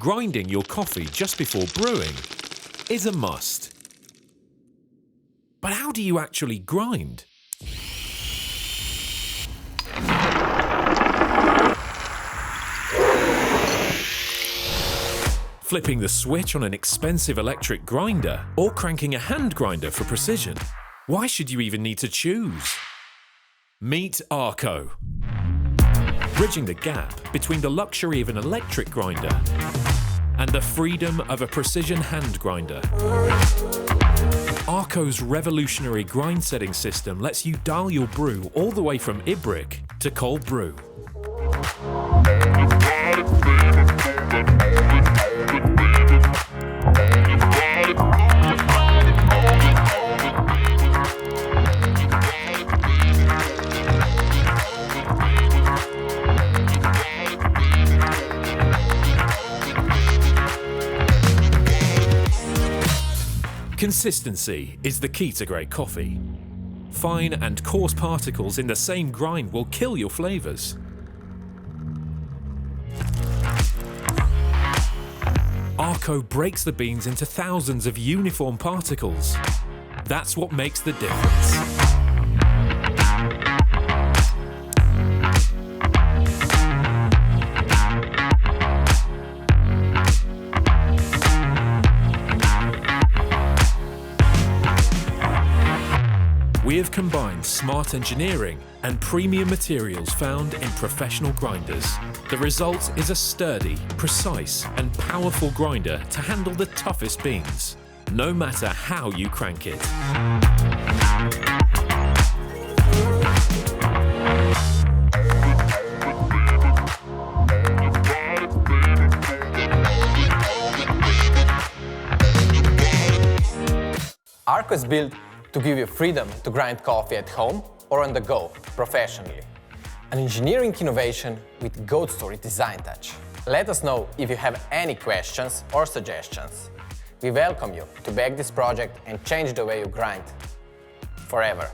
grinding your coffee just before brewing is a must. But how do you actually grind? Flipping the switch on an expensive electric grinder or cranking a hand grinder for precision? Why should you even need to choose? Meet ARCO. Bridging the gap between the luxury of an electric grinder and the freedom of a precision hand grinder. ARCO's revolutionary grind setting system lets you dial your brew all the way from Ibrick to cold brew. Consistency is the key to great coffee. Fine and coarse particles in the same grind will kill your flavors. ARCO breaks the beans into thousands of uniform particles. That's what makes the difference. We have combined smart engineering and premium materials found in professional grinders. The result is a sturdy, precise, and powerful grinder to handle the toughest beans, no matter how you crank it. ARCO is built to give you freedom to grind coffee at home or on the go, professionally. An engineering innovation with goat story design touch. Let us know if you have any questions or suggestions. We welcome you to back this project and change the way you grind forever.